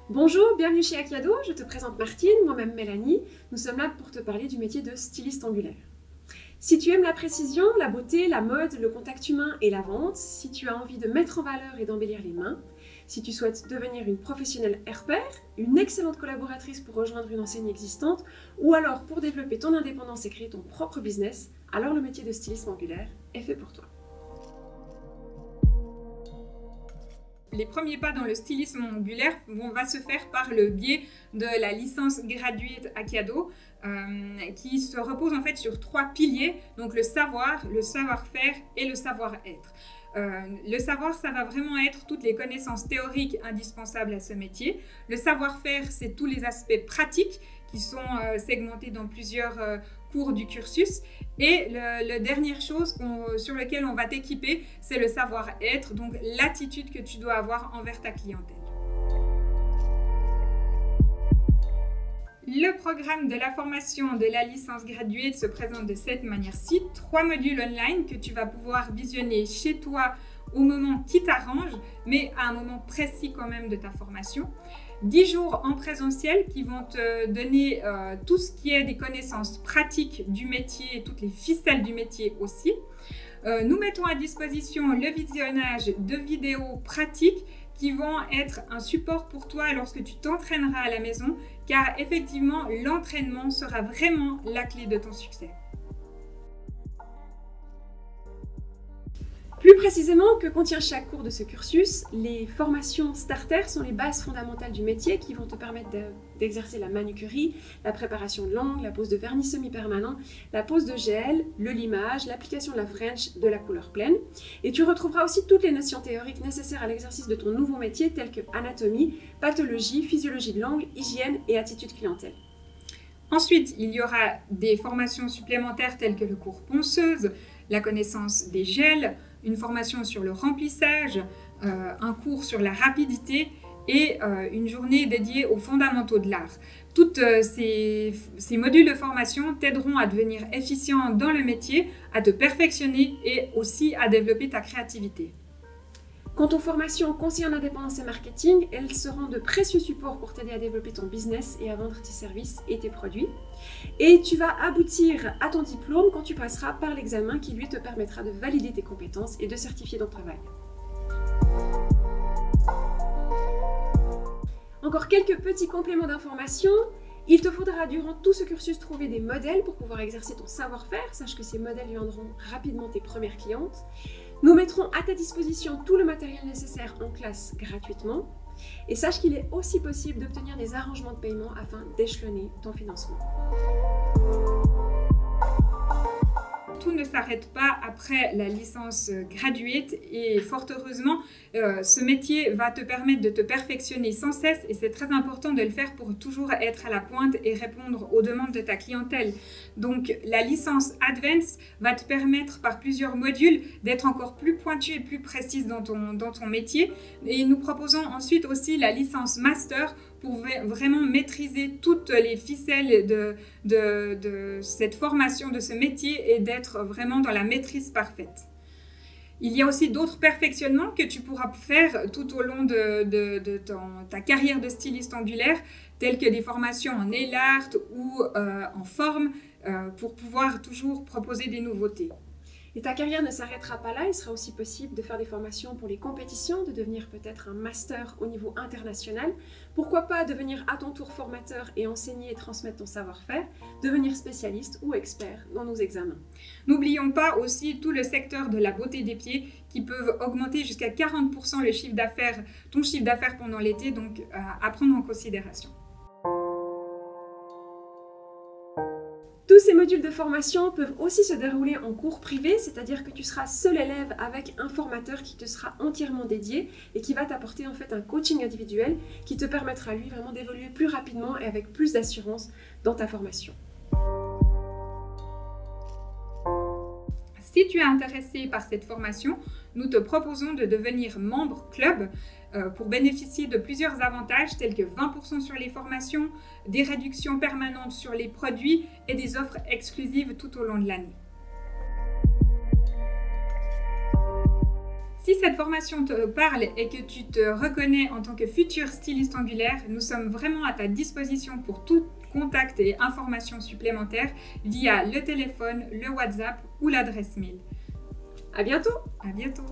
Bonjour, bienvenue chez Akiado, je te présente Martine, moi-même Mélanie. Nous sommes là pour te parler du métier de styliste angulaire. Si tu aimes la précision, la beauté, la mode, le contact humain et la vente, si tu as envie de mettre en valeur et d'embellir les mains, si tu souhaites devenir une professionnelle air-pair, une excellente collaboratrice pour rejoindre une enseigne existante, ou alors pour développer ton indépendance et créer ton propre business, alors le métier de styliste angulaire est fait pour toi. Les premiers pas dans le stylisme angulaire vont se faire par le biais de la licence Graduate Akiado qui se repose en fait sur 3 piliers, donc le savoir, le savoir-faire et le savoir-être. Le savoir, ça va vraiment être toutes les connaissances théoriques indispensables à ce métier. Le savoir-faire, c'est tous les aspects pratiques qui sont segmentés dans plusieurs cours du cursus. Et la dernière chose sur laquelle on va t'équiper, c'est le savoir-être, donc l'attitude que tu dois avoir envers ta clientèle. Le programme de la formation de la licence Graduate se présente de cette manière-ci. 3 modules online que tu vas pouvoir visionner chez toi au moment qui t'arrange, mais à un moment précis quand même de ta formation. 10 jours en présentiel qui vont te donner tout ce qui est des connaissances pratiques du métier et toutes les ficelles du métier aussi. Nous mettons à disposition le visionnage de vidéos pratiques qui vont être un support pour toi lorsque tu t'entraîneras à la maison, car effectivement, l'entraînement sera vraiment la clé de ton succès. Plus précisément, que contient chaque cours de ce cursus? Les formations starter sont les bases fondamentales du métier qui vont te permettre d'exercer la manucurie, la préparation de l'angle, la pose de vernis semi-permanent, la pose de gel, le limage, l'application de la French, de la couleur pleine. Et tu retrouveras aussi toutes les notions théoriques nécessaires à l'exercice de ton nouveau métier telles que anatomie, pathologie, physiologie de l'angle, hygiène et attitude clientèle. Ensuite, il y aura des formations supplémentaires telles que le cours ponceuse, la connaissance des gels, une formation sur le remplissage, un cours sur la rapidité et une journée dédiée aux fondamentaux de l'art. Toutes ces modules de formation t'aideront à devenir efficient dans le métier, à te perfectionner et aussi à développer ta créativité. Quant aux formations conseillers en indépendance et marketing, elles seront de précieux supports pour t'aider à développer ton business et à vendre tes services et tes produits. Et tu vas aboutir à ton diplôme quand tu passeras par l'examen qui lui te permettra de valider tes compétences et de certifier ton travail. Encore quelques petits compléments d'information. Il te faudra durant tout ce cursus trouver des modèles pour pouvoir exercer ton savoir-faire. Sache que ces modèles viendront rapidement tes premières clientes. Nous mettrons à ta disposition tout le matériel nécessaire en classe gratuitement. Et sache qu'il est aussi possible d'obtenir des arrangements de paiement afin d'échelonner ton financement. Tout ne s'arrête pas après la licence Graduate et fort heureusement, ce métier va te permettre de te perfectionner sans cesse et c'est très important de le faire pour toujours être à la pointe et répondre aux demandes de ta clientèle. Donc la licence Advanced va te permettre par plusieurs modules d'être encore plus pointue et plus précise dans ton métier et nous proposons ensuite aussi la licence Master pour vraiment maîtriser toutes les ficelles de cette formation, de ce métier et d'être vraiment dans la maîtrise parfaite. Il y a aussi d'autres perfectionnements que tu pourras faire tout au long de ta carrière de styliste angulaire, telles que des formations en nail art ou en forme, pour pouvoir toujours proposer des nouveautés. Et ta carrière ne s'arrêtera pas là, il sera aussi possible de faire des formations pour les compétitions, de devenir peut-être un master au niveau international. Pourquoi pas devenir à ton tour formateur et enseigner et transmettre ton savoir-faire, devenir spécialiste ou expert dans nos examens. N'oublions pas aussi tout le secteur de la beauté des pieds qui peuvent augmenter jusqu'à 40% le chiffre d'affaires, ton chiffre d'affaires pendant l'été, donc à prendre en considération. Tous ces modules de formation peuvent aussi se dérouler en cours privé, c'est-à-dire que tu seras seul élève avec un formateur qui te sera entièrement dédié et qui va t'apporter en fait un coaching individuel qui te permettra lui vraiment d'évoluer plus rapidement et avec plus d'assurance dans ta formation. Si tu es intéressé par cette formation, nous te proposons de devenir membre club pour bénéficier de plusieurs avantages tels que 20% sur les formations, des réductions permanentes sur les produits et des offres exclusives tout au long de l'année. Si cette formation te parle et que tu te reconnais en tant que futur styliste angulaire, nous sommes vraiment à ta disposition pour tout contact et informations supplémentaires via le téléphone, le WhatsApp ou l'adresse mail. À bientôt! À bientôt!